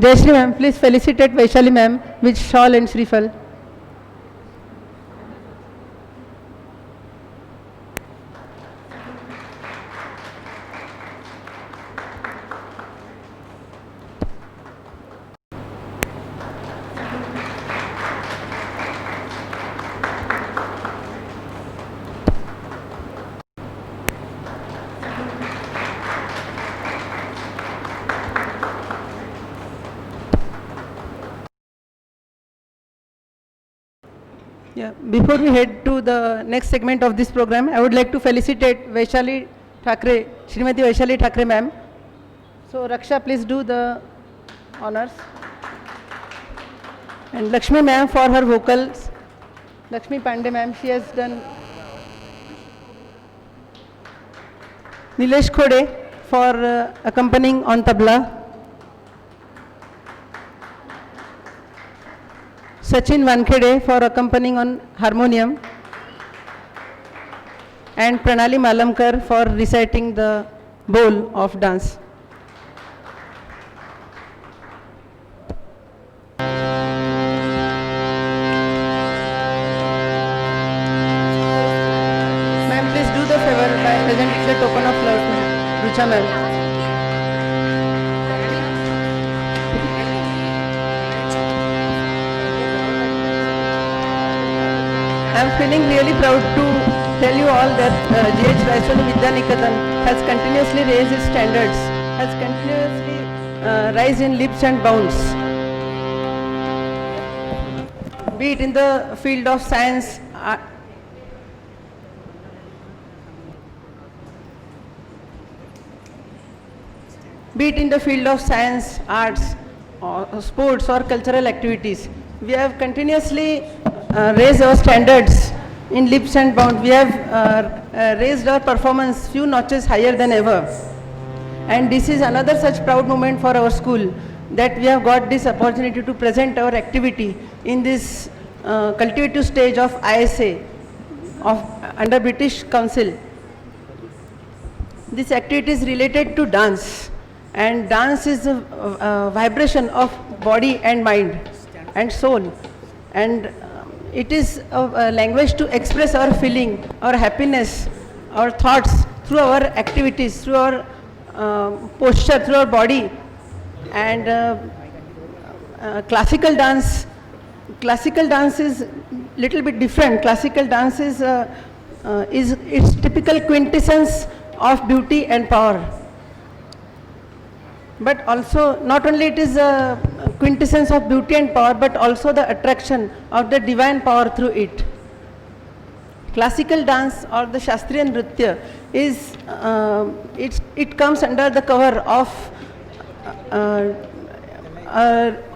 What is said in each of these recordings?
Jayashree ma'am, please felicitate Vaishali ma'am with shawl and Shrifal. Yeah, before we head to the next segment of this program, I would like to felicitate Vaishali Thakre, Srimati Vaishali Thakre ma'am. So Raksha, please do the honors. And Lakshmi ma'am for her vocals. Lakshmi Pandey ma'am, she has done. Nilesh Khode for accompanying on tabla. Sachin Wankhede for accompanying on harmonium, and Pranali Malamkar for reciting the bowl of dance. Ma'am, please do the favor by presenting the token of love to Rucha ma'am. I am feeling really proud to tell you all that G.H. Vaishali Vidyaniketan has continuously raised its standards, has continuously rise in leaps and bounds. Be it in the field of science, arts, or sports or cultural activities. We have continuously raised our standards in leaps and bounds. We have raised our performance few notches higher than ever. And this is another such proud moment for our school, that we have got this opportunity to present our activity in this cultivative stage of ISA under British Council. This activity is related to dance, and dance is a vibration of body and mind and soul, and it is a language to express our feeling, our happiness, our thoughts through our activities, through our posture, through our body. And classical dance is little bit different. Classical dance is its typical quintessence of beauty and power. But also, not only it is a quintessence of beauty and power, but also the attraction of the divine power through it. Classical dance or the Shastriya Nritya is, it comes under the cover of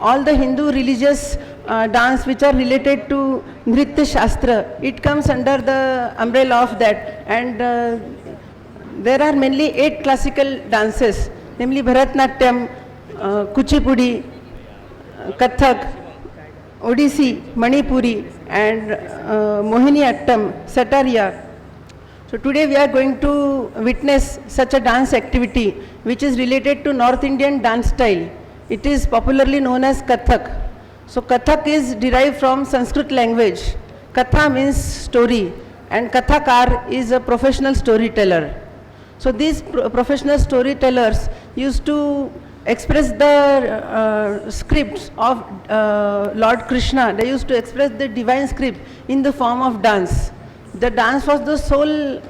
all the Hindu religious dance which are related to Nritya Shastra. It comes under the umbrella of that, and there are mainly 8 classical dances, namely Bharatnatyam, Kuchipudi, Kathak, Odissi, Manipuri, and Mohiniyattam, Satariya. So today we are going to witness such a dance activity which is related to North Indian dance style. It is popularly known as Kathak. So Kathak is derived from Sanskrit language. Katha means story, and Kathakar is a professional storyteller. So these professional storytellers used to express the scripts of Lord Krishna. They used to express the divine script in the form of dance. The dance was the sole,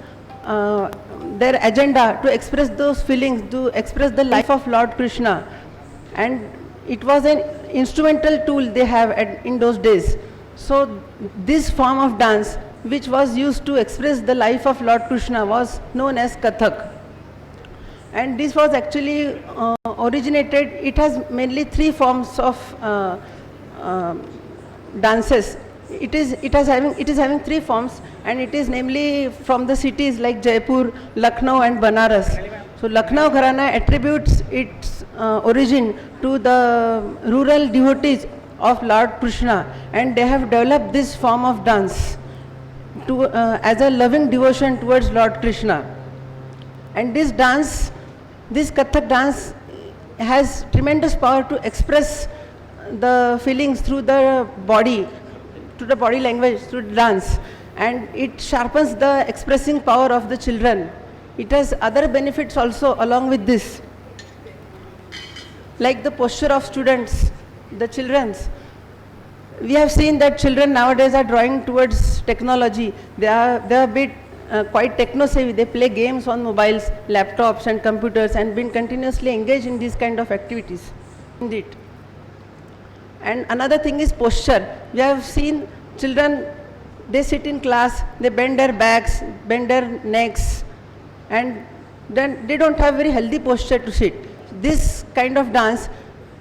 their agenda to express those feelings, to express the life of Lord Krishna. And it was an instrumental tool they have in those days. So this form of dance, which was used to express the life of Lord Krishna, was known as Kathak. And this was actually originated, it has mainly 3 forms of dances. it is having three forms, and it is namely from the cities like Jaipur, Lucknow and Banaras. So Lucknow Gharana attributes its origin to the rural devotees of Lord Krishna, and they have developed this form of dance to, as a loving devotion towards Lord Krishna. And this dance, this Kathak dance has tremendous power to express the feelings through the body, through the body language, through dance, and it sharpens the expressing power of the children. It has other benefits also along with this, like the posture of students, the children's. We have seen that children nowadays are drawing towards technology. They are a bit quite techno-savvy. They play games on mobiles, laptops and computers, and been continuously engaged in these kind of activities. Indeed. And another thing is posture. We have seen children, they sit in class, they bend their backs, bend their necks, and then they don't have very healthy posture to sit. This kind of dance,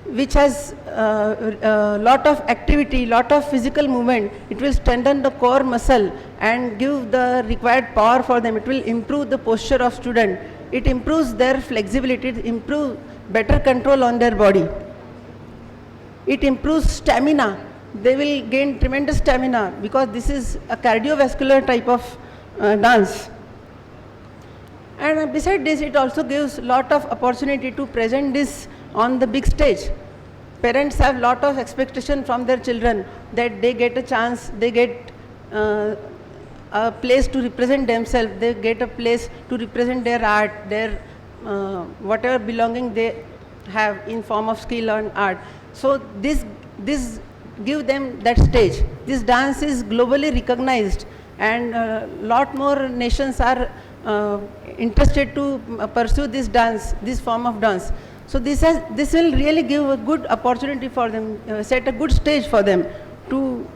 which has lot of activity, lot of physical movement, it will strengthen the core muscle and give the required power for them. It will improve the posture of student. It improves their flexibility, it improves better control on their body. It improves stamina. They will gain tremendous stamina because this is a cardiovascular type of dance. And beside this, it also gives lot of opportunity to present this on the big stage. Parents have lot of expectation from their children that they get a chance, they get a place to represent themselves, they get a place to represent their art, their whatever belonging they have in form of skill and art. So this give them that stage. This dance is globally recognized, and lot more nations are interested to pursue this dance, this form of dance. So this will really give a good opportunity for them, set a good stage for them to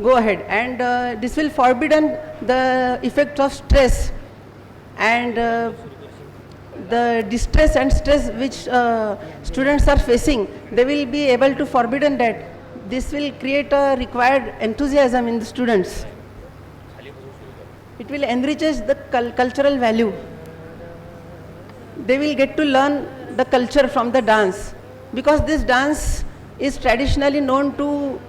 go ahead, and this will forbidden the effect of stress and the distress and stress which students are facing. They will be able to forbidden that. This will create a required enthusiasm in the students. It will enriches the cultural value. They will get to learn the culture from the dance, because this dance is traditionally known to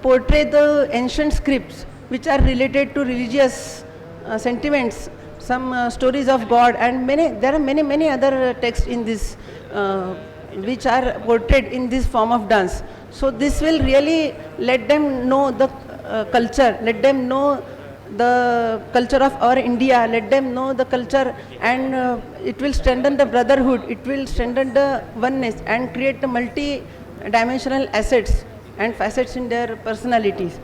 portray the ancient scripts which are related to religious sentiments, some stories of God, and there are many other texts in this which are portrayed in this form of dance. So this will really let them know the culture, let them know the culture of our India, let them know the culture, and it will strengthen the brotherhood, it will strengthen the oneness and create the multi-dimensional assets and facets in their personalities.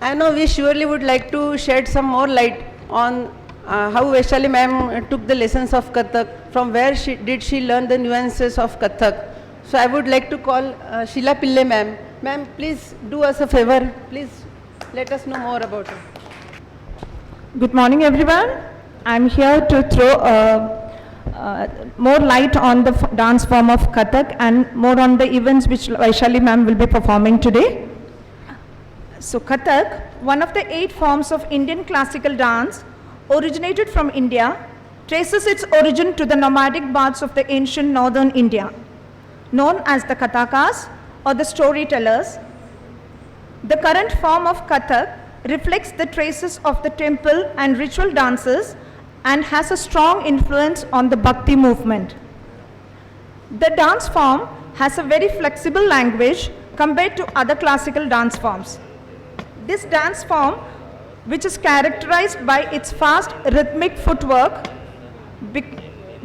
I know we surely would like to shed some more light on how Vaishali ma'am took the lessons of Kathak, from where did she learn the nuances of Kathak. So I would like to call Sheila Pillai ma'am. Ma'am, please do us a favor. Please let us know more about it. Good morning, everyone. I'm here to throw more light on the dance form of Kathak and more on the events which Vaishali ma'am will be performing today. So Kathak, one of the 8 forms of Indian classical dance, originated from India, traces its origin to the nomadic bards of the ancient northern India, known as the Kathakas or the storytellers. The current form of Kathak reflects the traces of the temple and ritual dances and has a strong influence on the Bhakti movement. The dance form has a very flexible language compared to other classical dance forms. This dance form, which is characterized by its fast rhythmic footwork,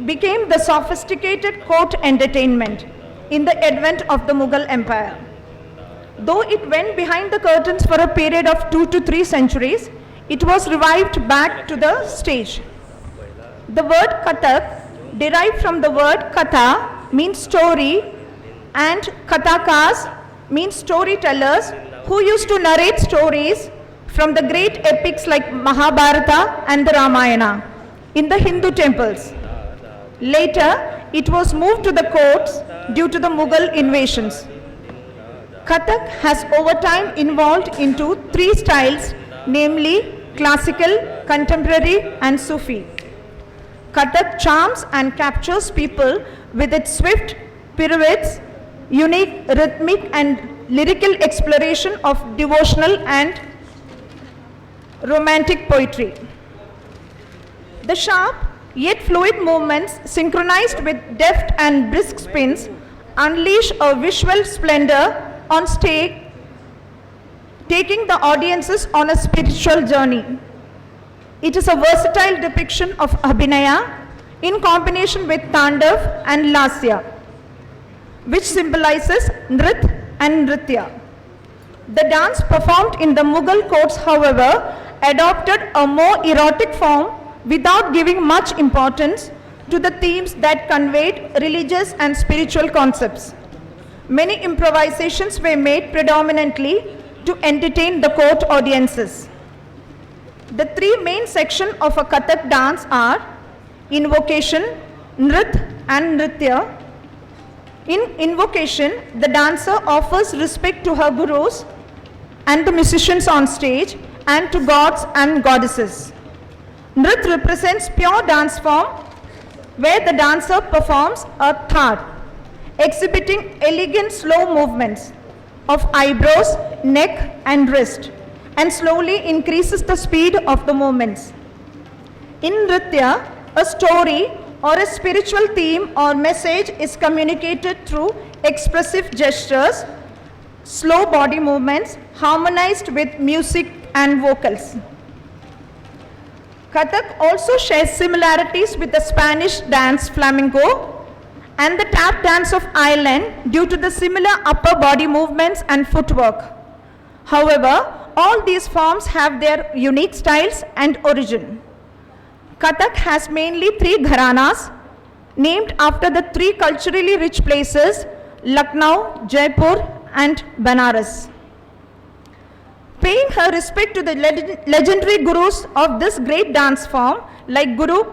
became the sophisticated court entertainment in the advent of the Mughal Empire. Though it went behind the curtains for a period of 2 to 3 centuries, it was revived back to the stage. The word Kathak, derived from the word Katha, means story, and Kathakas means storytellers who used to narrate stories from the great epics like Mahabharata and the Ramayana in the Hindu temples. Later, it was moved to the courts due to the Mughal invasions. Kathak has over time evolved into three styles, namely classical, contemporary and Sufi. Kathak charms and captures people with its swift pirouettes, unique rhythmic and lyrical exploration of devotional and romantic poetry. The sharp yet fluid movements synchronized with deft and brisk spins unleash a visual splendor on stage, taking the audiences on a spiritual journey. It is a versatile depiction of Abhinaya in combination with Tandav and Lasya, which symbolizes Nrit and Nritya. The dance performed in the Mughal courts, however, adopted a more erotic form without giving much importance to the themes that conveyed religious and spiritual concepts. Many improvisations were made predominantly to entertain the court audiences. The three main sections of a Kathak dance are invocation, Nrit and Nritya. In invocation, the dancer offers respect to her gurus and the musicians on stage and to gods and goddesses. Nrit represents pure dance form where the dancer performs a thad, exhibiting elegant slow movements of eyebrows, neck and wrist, and slowly increases the speed of the movements. In Nritya, a story or a spiritual theme or message is communicated through expressive gestures, slow body movements harmonized with music and vocals. Kathak also shares similarities with the Spanish dance flamenco and the tap dance of Ireland due to the similar upper body movements and footwork. However, all these forms have their unique styles and origin. Kathak has mainly three gharanas named after the three culturally rich places, Lucknow, Jaipur and Banaras. Paying her respect to the legendary gurus of this great dance form like Guru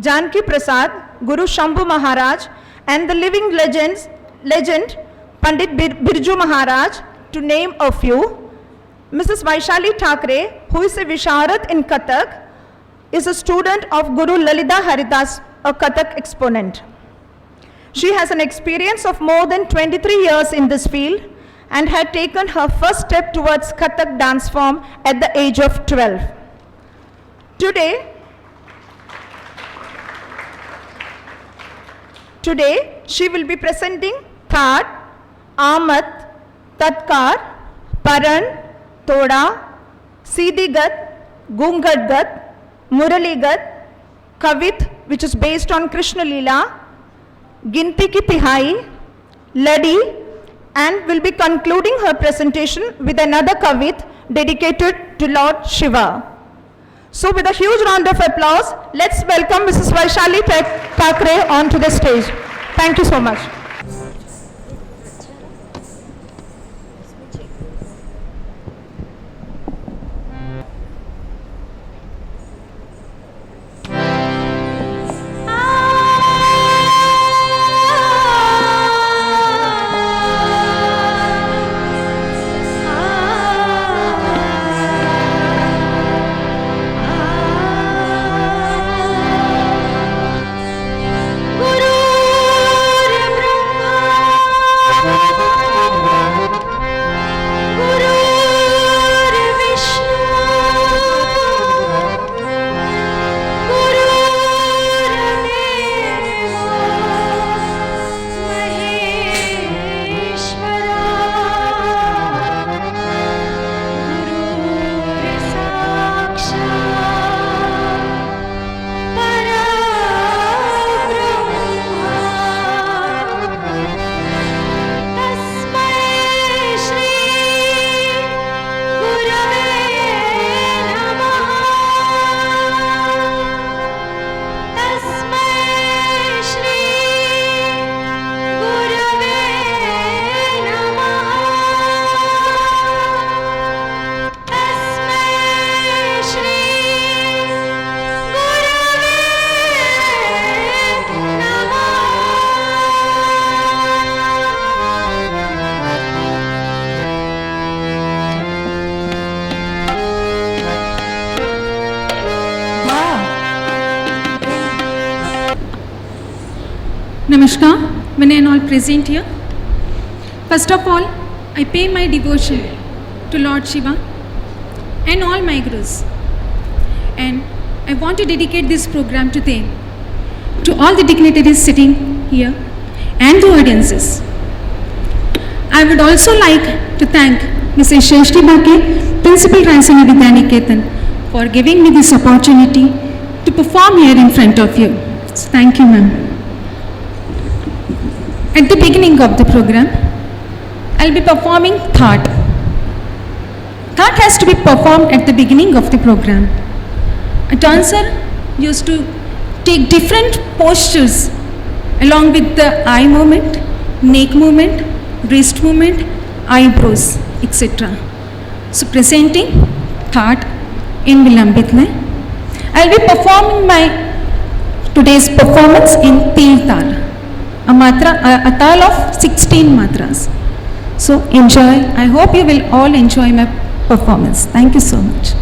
Janki Prasad, Guru Shambhu Maharaj and the living legend Pandit Birju Maharaj, to name a few, Mrs. Vaishali Thakre, who is a Visharat in Kathak, is a student of Guru Lalita Haridas, a Kathak exponent. She has an experience of more than 23 years in this field and had taken her first step towards Kathak dance form at the age of 12. Today, she will be presenting Thad, Amad, Tatkar, Paran, Toda, Siddhigat, Gungadgat, Muraligat, Kavit, which is based on Krishna Leela, Ginti Ki Tihai, Ladi, and will be concluding her presentation with another Kavit dedicated to Lord Shiva. So with a huge round of applause, let's welcome Mrs. Vaishali Thakre onto the stage. Thank you so much. Guru Namaskar, when and all present here. First of all, I pay my devotion to Lord Shiva and all my gurus. And I want to dedicate this program to them, to all the dignitaries sitting here and the audiences. I would also like to thank Mrs. Shreshti Bhake, Principal Raisana Vidyaniketan, for giving me this opportunity to perform here in front of you. So thank you, ma'am. At the beginning of the program, I'll be performing Thaat. Thaat has to be performed at the beginning of the program. A dancer used to take different postures along with the eye movement, neck movement, wrist movement, eyebrows, etc. So presenting Thaat in Vilambit Lay. I'll be performing my today's performance in Til Tal, a tal of 16 matras. So enjoy. I hope you will all enjoy my performance. Thank you so much.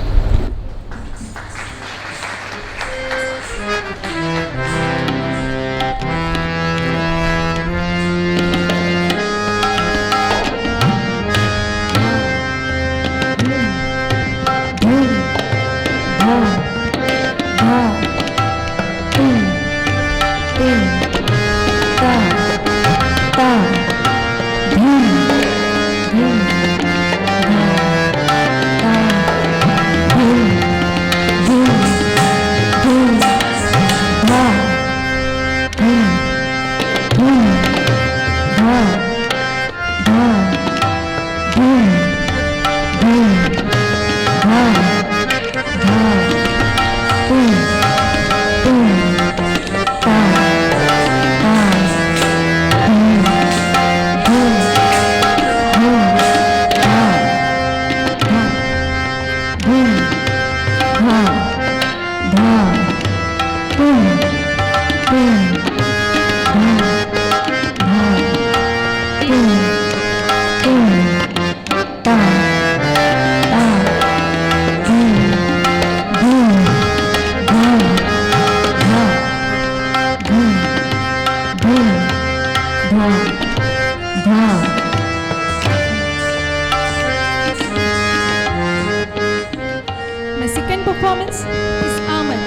My second performance is Ahmed.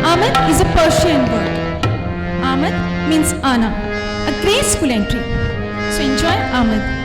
Ahmed is a Persian word. Ahmed means Ana, a graceful entry. So enjoy Ahmed.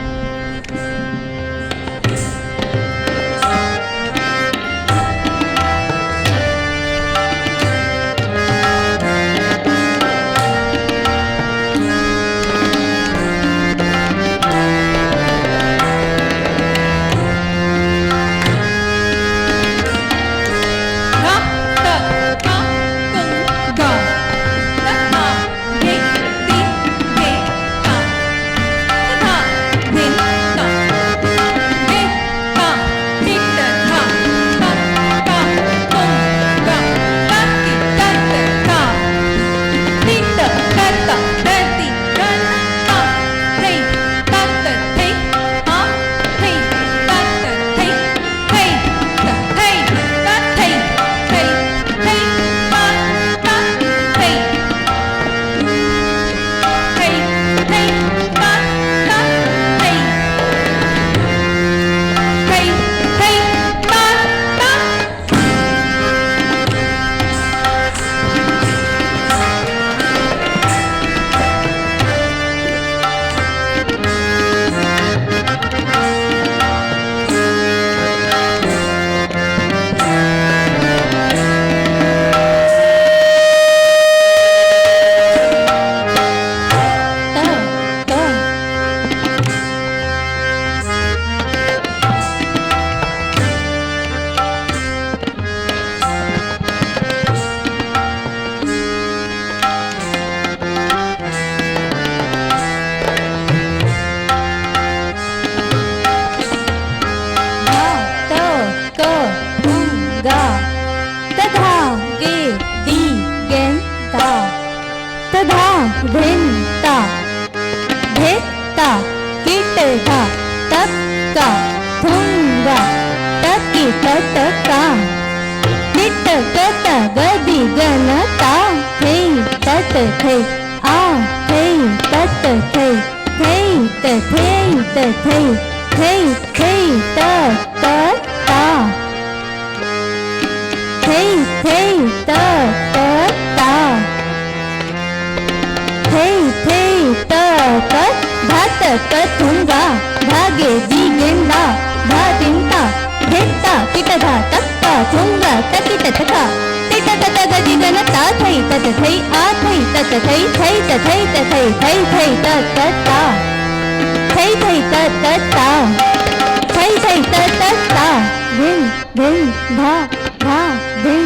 भिन्ता भित्ता किटका तक्का थुंगा टकी टटका kit cut गदी गनता thing तत थै आ थै तत थै थै त थै त थै थै थै त त ता थै थै त त ता थै थै त क धात कथुंगा धागे दिगेंदा धातिंता धेत्ता किटधा तक्का थुंगा तकिट तका तिट तत गदिगन ता थै तत थै आ थै तत थै थै त थै त थै थै थै त त ता थै थै त त ता थै थै त त ता धिन धिन धा धा धिन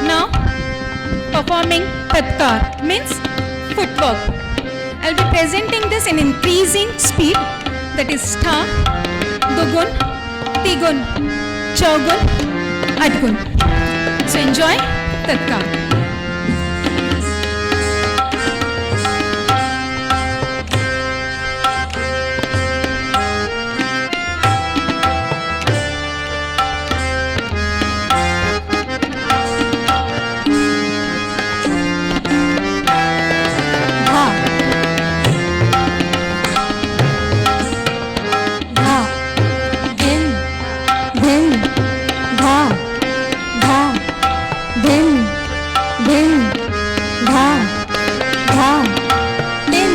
Now, performing tatkar means footwork. I'll be presenting this in increasing speed, that is tha, dugun, tigun, chaugun, adgun. So enjoy tatkar. धा धा धिन धिन धा धा धिन धिन धा धा तिन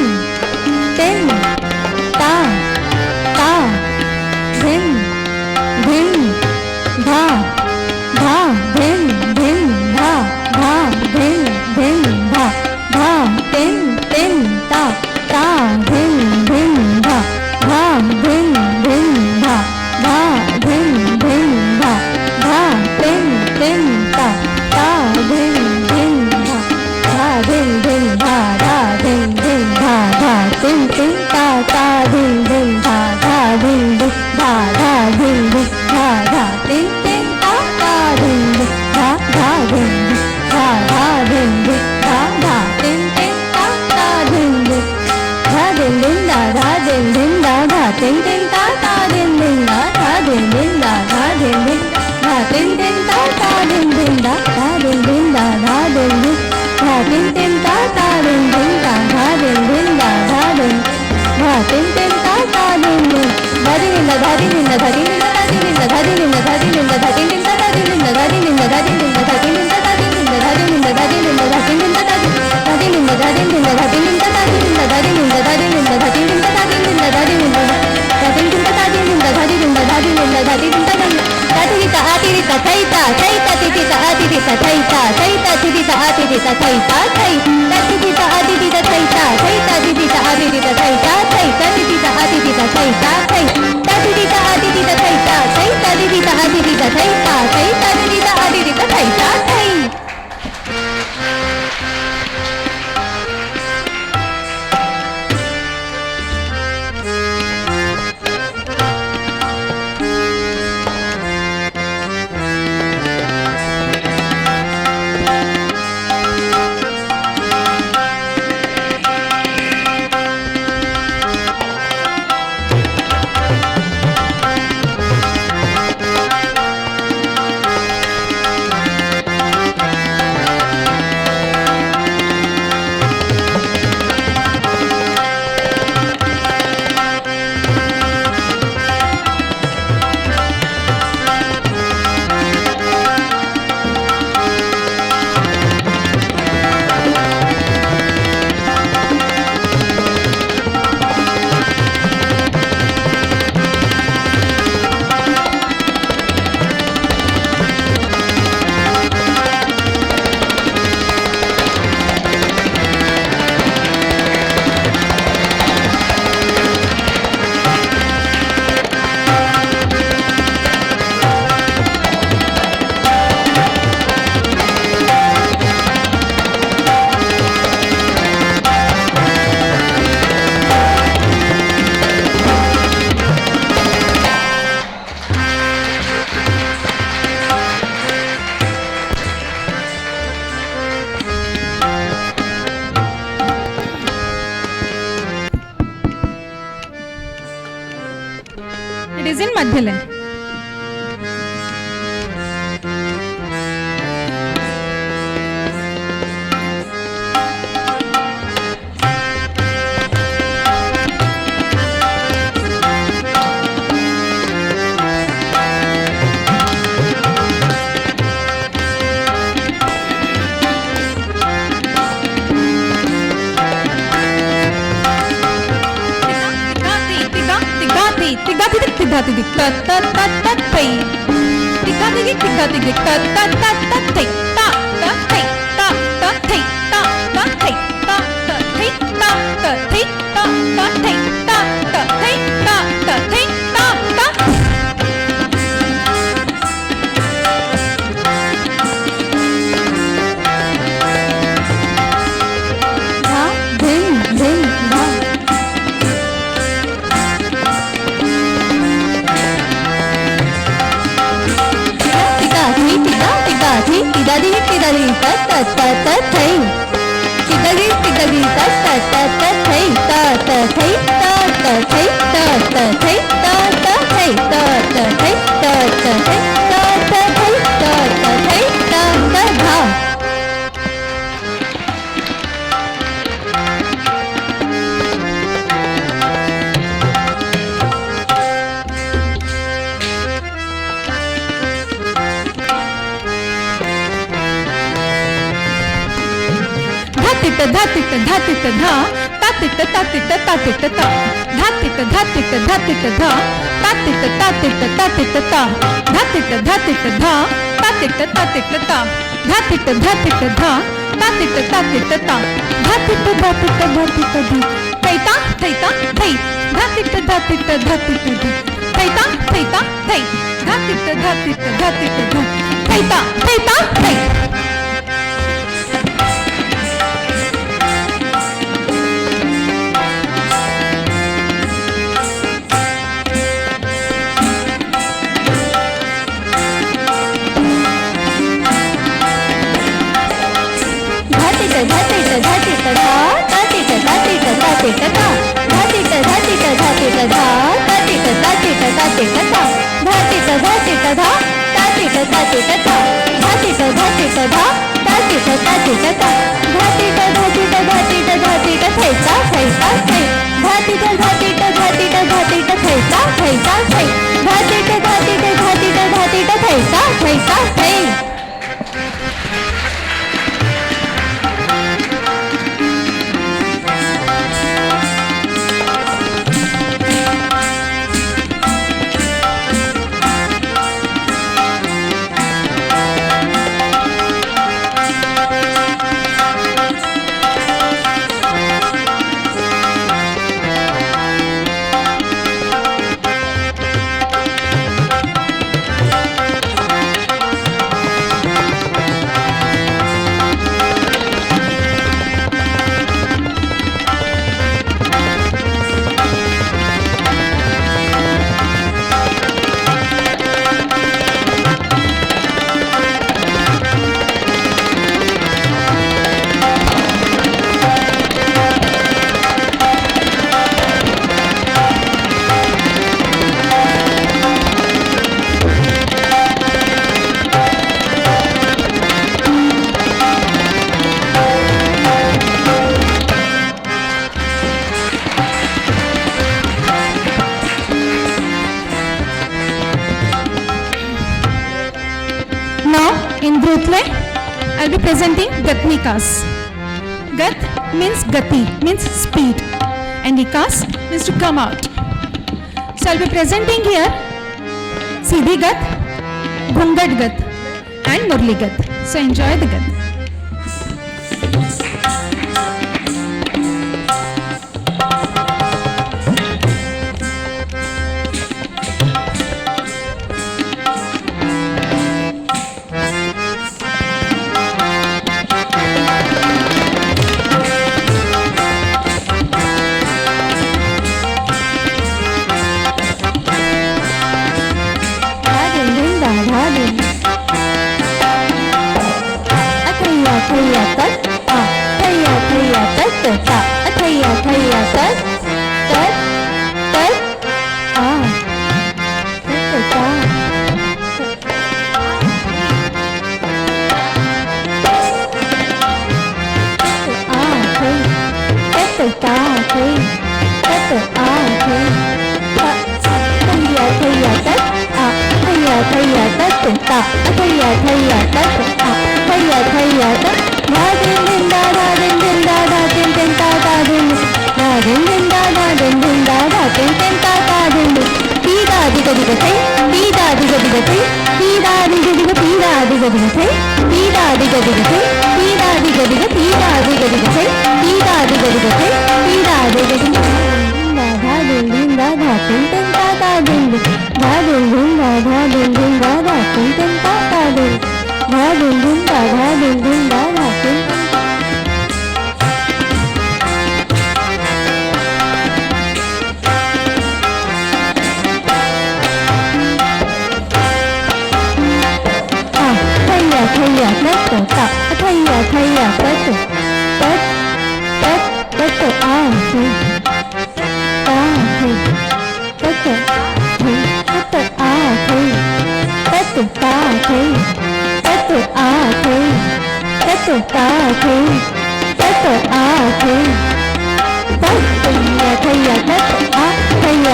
तिन ता ता धिन धिन धा धा धिन धिन धा धा धिन धिन धा धा तिन तिन ता ता धिन धिन धा धा धिन धिन धा धा धिन धिन धा धा तिन तिन ता ता धिन धिन धा धा धिन धिन धा धा धिन धिन धा धा तिन तिन ता ता धिन धिन धा धा धिन धिन धा धा धिन धिन धा धा तिन तिन ता ता धिन धिन धा धा धिन धिन धा धा धिन धिन धा धा तिन तिन ता ता धिन धिन धा धिन धिन धा धा धिन धिन धा धा तिन तिन ता ता धिन धिन धा धा धिन धिन धा धा धिन धिन धा तिन तिन ता ता धिन धिन धा धा धिन धिन धा धा धिन धिन धा तिन तिन ता ता धिन धिन धा धा धिन धिन धा धा धिन धा तिन तिन ता ता धिन धिन धा धिन धा धिन धा धिन धा धिन धा धिन धा धिन धा धिन धा धिन धा तिन तिन ता ता धिन धिन धा धा धिन धा धिन धा तिन तिन ता ता धिन धिन धा धिन धा धा धिन धा धा तिन तिन ता ता धा तिन धा धा धिन धा धा तिन तिन ता ता धिन धा धा धिन धा धा धिन धा धा तिन तिन ता ता धिन धा धा धिन धा धा तिन तिन ता ता धिन धा धा धिन धा धा धिन धा धा तिन तिन ता ता ता ति ता आ ति ता थै ता ति ति ता आ ति ता थै ता ति ति ता आ ति ता थै ता थै ता ति ति ता आ ति ता थै ता ति ति ता आ ति ता थै ता थै ता ति ति ता आ ति ता थै ता थै ता ति ति ता आ ति ता थै ता थै ता ति ति ता आ ति ता थै ता थै ता ति ति ता आ ति ता थै ता थै हाथ ढिले. Tiga tidik ta ta ta ta tei. Tiga tidik ta ta ta ta tei. Ta ta tei ta ta tei ta ta tei ta ta tei ta ta tei ta ta tei ta ta tei ta ta tei ta ta. धा धिन धिन धा तिदादी तिदादी ता ता ता ता थई तिदादी तिदादी ता ता ता ता थई ता ता थई ता ता थई ता ता थई ता ता थई ता ता थई ता ता थई ता ता थई ता ता थई ता ता धा धातिट धातिट धा तातिट तातिट तातिट ता धातिट धातिट धातिट धा तातिट तातिट तातिट ता धातिट धातिट धा तातिट तातिट ता धातिट धातिट धा तातिट तातिट ता धातिट धातिट धातिट धी थैता थैता थै धातिट धातिट धातिट धी थैता थैता थै धातिट धातिट धातिट धा थैता थैता थै. धातिट धातिट धा तातिट तातिट तातिट ता धातिट धातिट धातिट धा तातिट तातिट तातिट ता धातिट धातिट धा तातिट तातिट ता धातिट धातिट धा तातिट तातिट ता धातिट धातिट धातिट धातिट थैता थैता थै धातिट धातिट धातिट धातिट थैता थैता थै धातिट धातिट धातिट धातिट थैता थैता थै. In Dhrutle, I'll be presenting Gatnikas. Gat means Gati, means speed, and Nikas means to come out. So I'll be presenting here Siddhi Gat, Ghungat Gat, and Murli Gat. So enjoy the Gat. ta thi tất a thi thầy tất thầy tất tụng ta thầy tất đa din din da da din din da da din din ta ta din da din din da da din din da da din din ta ta din ti da di ga thai ti da di ga thai ti da di ga ti da di ga thai ti da di ga thai ti da di ga ti da di ga thai ti da di ga thai ti da di ga da da din din da da din din ta ta din da din din da da din din da da din din ta ta din da din din da da din din da da din thầy tất tổ tập thầy tất tổ tất tổ a thầy ta thầy tất tổ thầy tất tổ a thầy tất tổ ta thầy tất tổ a thầy tất tổ ta thầy tất tổ a thầy tất thầy tất a thầy tất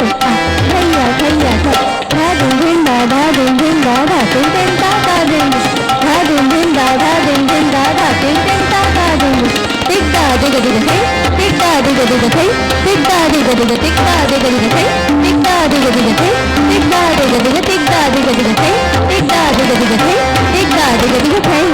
ta thầy tất tổ a thầy da din din da da din din da da din din ta ta din da din din da da din din da da din din ta ta din tik da di ga thai tik da di ga thai tik da di ga tik da di ga thai tik da di ga thai tik da di ga tik da di ga thai tik da di ga thai tik da di ga thai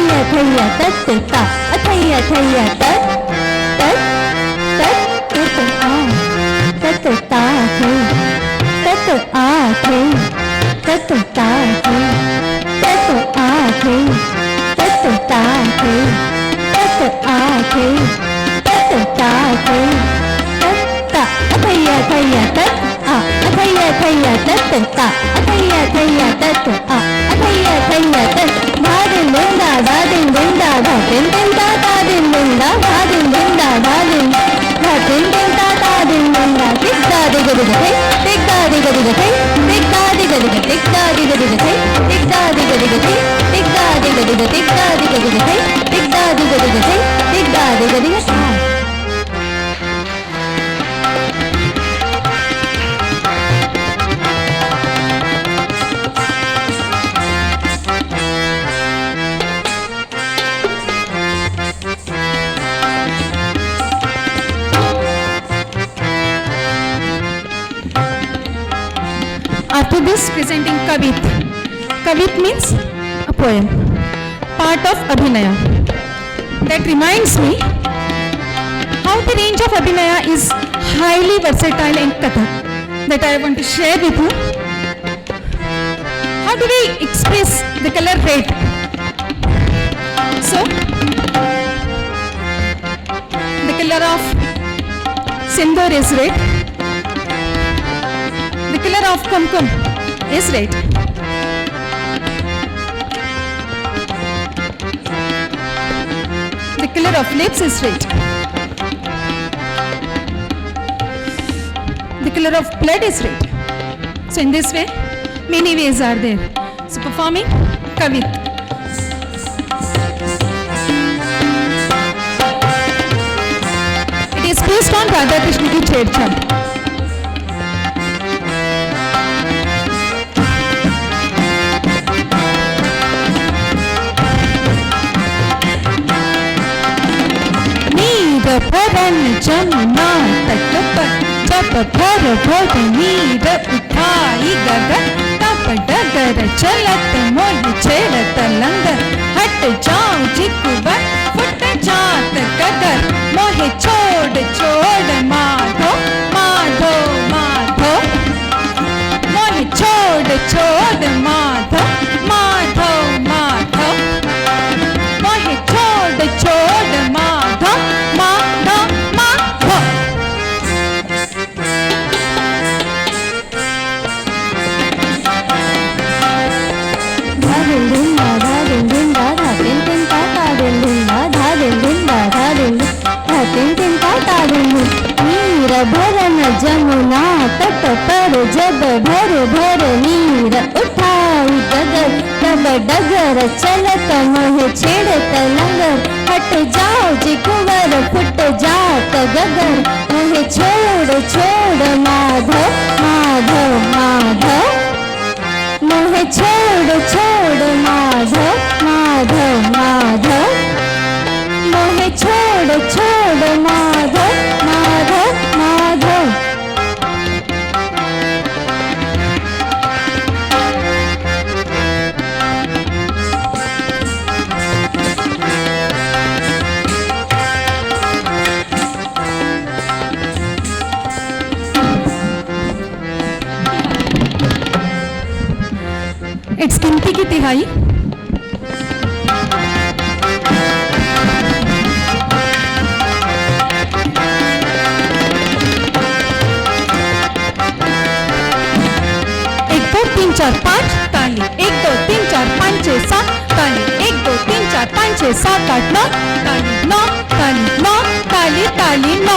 tất thầy tất tự ta thầy tất tất tự a tất tự ta thầy tất tự a thầy tất tự ta thầy tất tự a thầy tất tự ta thầy tất tự a thầy tất tự ta thầy tất ta thầy tất a thầy tất tự ta thầy tất tự a thầy tất da din din da da din din da da din din da da din din da da din din da da din da din din da da din din da tik da di ga thai tik da di ga thai tik da di ga tik da di ga thai tik da di ga thai tik da di ga tik da di ga thai tik da di ga thai tik da di ga thai After this, presenting Kavit. Kavit means a poem, part of Abhinaya. That reminds me how the range of Abhinaya is highly versatile in Kathak that I want to share with you. How do we express the color red? So, the color of Sindoor is red. The color of kumkum is red. The color of lips is red. The color of blood is red. So in this way, many ways are there. So performing Kavit. It is based on Radha Krishna ki Chedchad. भरन जमुना तट पर जप भर भर नीर उठाई गगन तप डगर चलत मोह छेड़त लंगर हट जाऊं जिकुबर फुट जात कगर मोह छोड़ छोड़ माधो माधो माधो मोह छोड़ छोड़ माधो माधो माधो मोह छोड़ छोड़ माधो माधो माधो भरन जमुना तट पर जब भर भर नीर उठाई डगर तब डगर चलत मोह छेड़त लंगर हट जाओ जी कुंवर फुट जात गगर मोह छोड़ छोड़ माधव माधव माधव मोह छोड़ छोड़ माधव माधव माधव मोह छोड़ छोड़ माधव माधव माधव इट्स गिनती की तिहाई। तीन चार पाँच ताली, 1 2 3 4 5 6 7 ताली, 1 2 3 4 5 6 7 8 9 ताली, 9 ताली, 9 ताली ताली 9,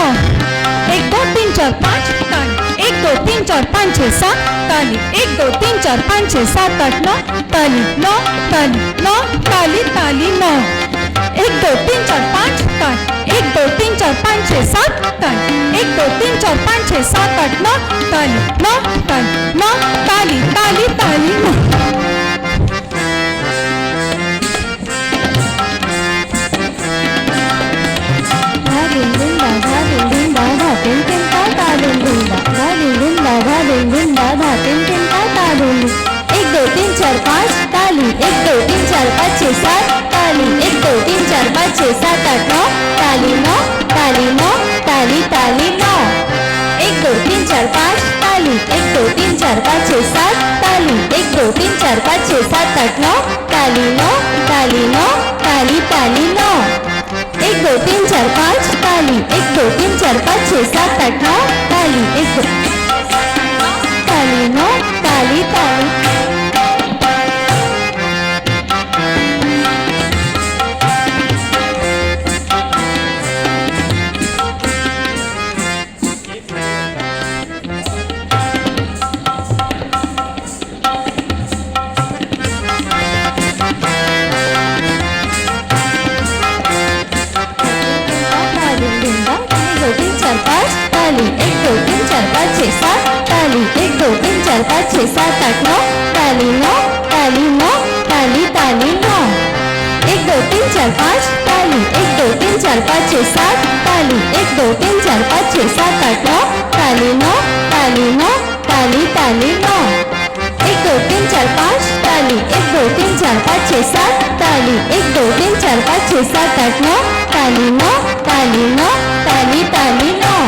1 2 3 4 5 ताली, 1 2 3 4 5 6 7 ताली, 1 2 3 4 5 6 7 8 9 ताली, 9 ताली 9 ताली ताली 9, 1 2 3 4 5 ताली, 1 2 3 4 5 6 7 ताली, 1 2 3 4 5 6 7 8 9 ताली, 9 ताली 9 ताली ताली ताली 9। धारिंदा धारिंदा धातिन तिन ता तारिंदा धारिंदा धारिंदा धातिन तिन ता तारिंदा 1 2 3 4 5 ताली, 1 2 3 4 5 6 7 ताली, 1 2 3 4 5 6 7 8 9 ताली 9 ताली 9 ताली ताली 9, 1 2 3 4 5 ताली, 1 2 3 4 5 6 7 ताली, 1 2 3 4 5 6 7 8 9 ताली 9 ताली 9 ताली ताली 9, 1 2 3 4 5 ताली, 1 2 3 4 5 6 7 8 9 ताली, 1 2 ताली 9 ताली ताली। ताली 1 2 3 4 5 6 7 ताली, 1 2 3 4 5 6 7 8 9 ताली 9 ताली 9 ताली ताली 9, 1 2 3 4 5 ताली, 1 2 3 4 5 6 7 ताली, 1 2 3 4 5 6 7 8 9 ताली 9 ताली 9 ताली ताली 9, 1 2 3 4 5 ताली, 1 2 3 4 5 6 7 ताली, 1 2 3 4 5 6 7 8 9 ताली 9 ताली 9 ताली ताली 9।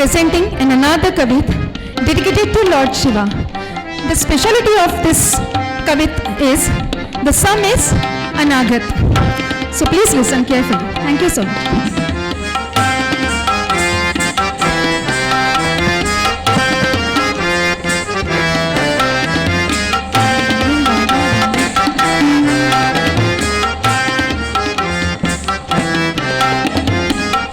presenting another Kavit dedicated to Lord Shiva. The speciality of this Kavit is the sum is Anagat. So please listen carefully. Thank you so much.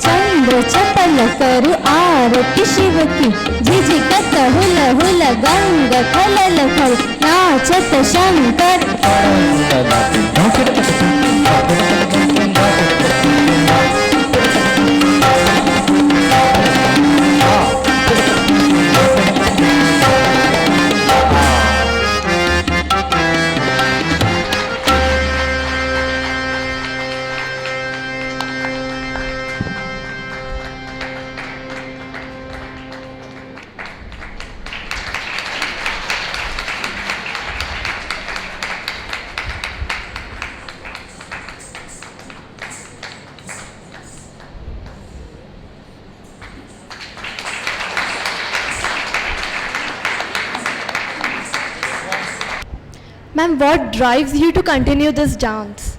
चंद्र चपल करु आरती शिव की झिझिकत हुल हुल गंग खलल खल नाचत Shankar Ma'am, what drives you to continue this dance?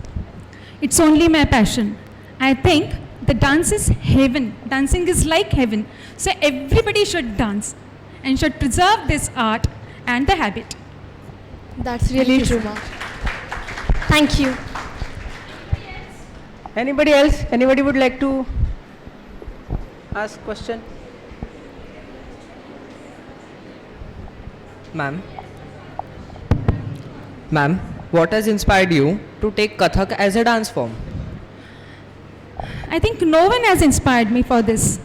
It's only my passion. I think the dance is heaven. Dancing is like heaven. So everybody should dance and should preserve this art and the habit. That's really true, ma'am. Thank you. Anybody else? Anybody would like to ask question? Ma'am, what has inspired you to take Kathak as a dance form? I think no one has inspired me for this.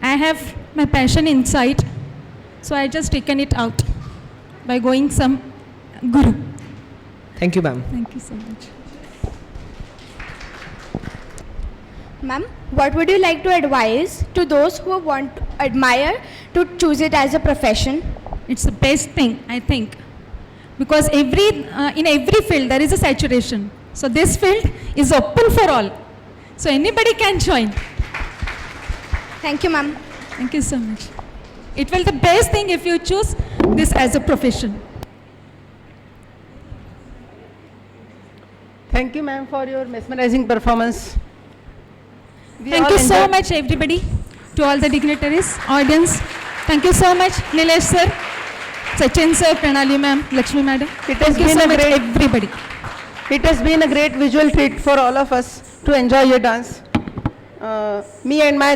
I have my passion inside, so I just taken it out by going some guru. Thank you, ma'am. Thank you so much. Ma'am, what would you like to advise to those who want to admire to choose it as a profession? It's the best thing, I think, because in every field there is a saturation. So this field is open for all. So anybody can join. Thank you, ma'am. Thank you so much. It will be the best thing if you choose this as a profession. Thank you, ma'am, for your mesmerizing performance. We Thank all you so enjoyed- much, everybody, to all the dignitaries, audience. Thank you so much, Nilesh sir, Sachin sir, Pranali ma'am, Lakshmi madam. It has Thank you been so a much, great- everybody. It has been a great visual treat for all of us to enjoy your dance. Me and my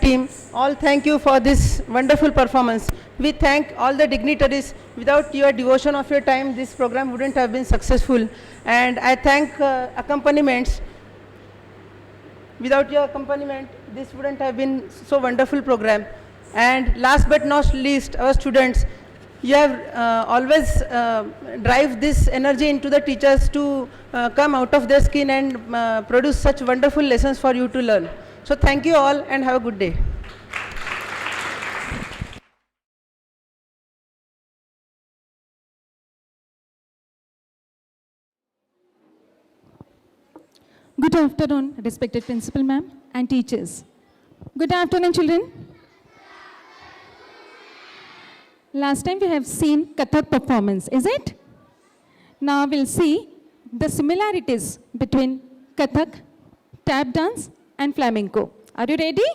team all thank you for this wonderful performance. We thank all the dignitaries. Without your devotion of your time, this program wouldn't have been successful. And I thank accompaniments. Without your accompaniment, this wouldn't have been so wonderful program. And last but not least, our students, you have always drive this energy into the teachers to come out of their skin and produce such wonderful lessons for you to learn. So thank you all and have a good day. Good afternoon, respected principal ma'am and teachers. Good afternoon, children. Last time we have seen Kathak performance, is it? Now we'll see the similarities between Kathak, tap dance and flamenco. Are you ready?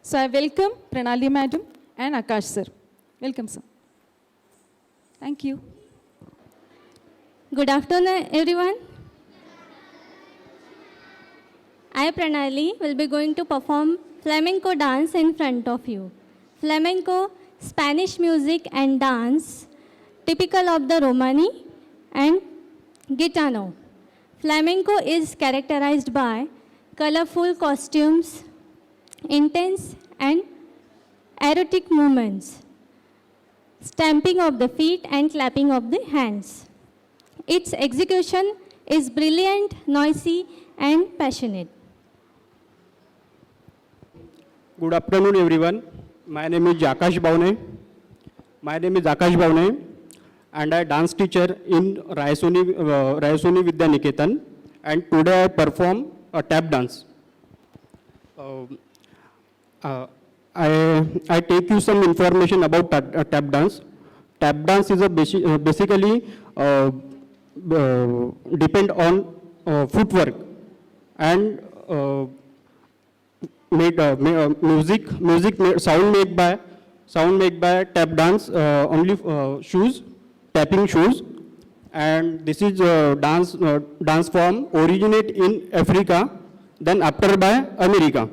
So I welcome Pranali madam and Akash sir. Welcome, sir. Thank you. Good afternoon, everyone. I, Pranali, will be going to perform flamenco dance in front of you. Flamenco, Spanish music and dance, typical of the Romani and Gitano. Flamenco is characterized by colorful costumes, intense and erotic movements, stamping of the feet and clapping of the hands. Its execution is brilliant, noisy and passionate. Good afternoon, everyone. My name is Akash Bhavne. And I dance teacher in Rayasoni Vidya Niketan. And today I perform a tap dance. I take you some information about tap dance. Tap dance is a basically depend on footwork and sound made by tap dance only shoes, tapping shoes, and this is dance form originate in Africa, then after by America.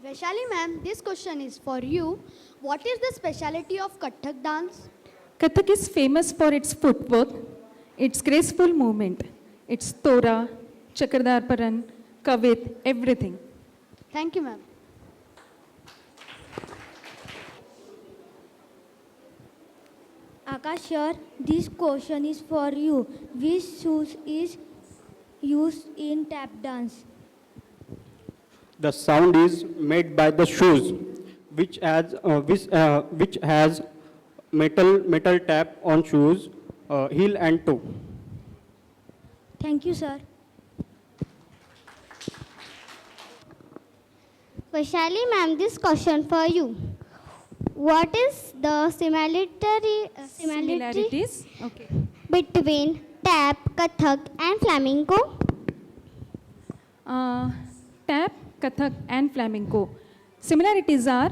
Vaishali ma'am, this question is for you. What is the speciality of Kathak dance? Kathak is famous for its footwork, its graceful movement, its tora, chakradarparan, kavit, everything. Thank you ma'am. Akash sir, this question is for you. Which shoes is used in tap dance? The sound is made by the shoes, which has metal tap on shoes, heel and toe. Thank you, sir. Vaishali ma'am, this question for you. What is the similarity Similarities? Okay. between tap, Kathak and flamenco? Tap, Kathak and flamenco. Similarities are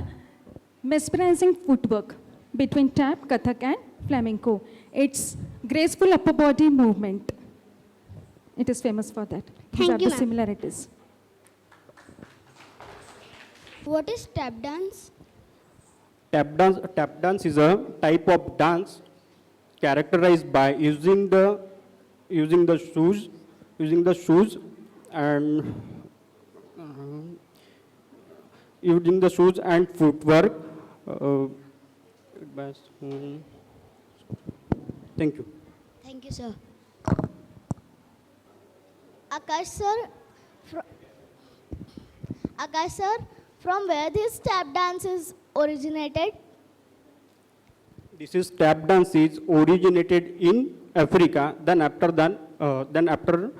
mesmerizing footwork between tap, Kathak and flamenco. It's graceful upper body movement. It is famous for that. These Thank are you, the ma'am. similarities. What is tap dance? Tap dance is a type of dance characterized by using the shoes and using the shoes and footwork. Thank you. Thank you, sir. Akash sir, from where this tap dance is originated? This is tap dance is originated in Africa, then after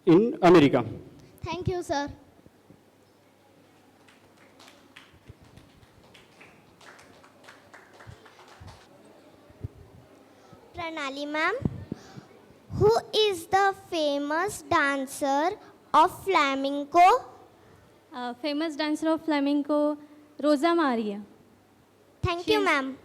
in America. Thank you, sir. Pranali ma'am, who is the famous dancer of flamenco? Famous dancer of flamenco, Rosa Maria. Thank you, ma'am.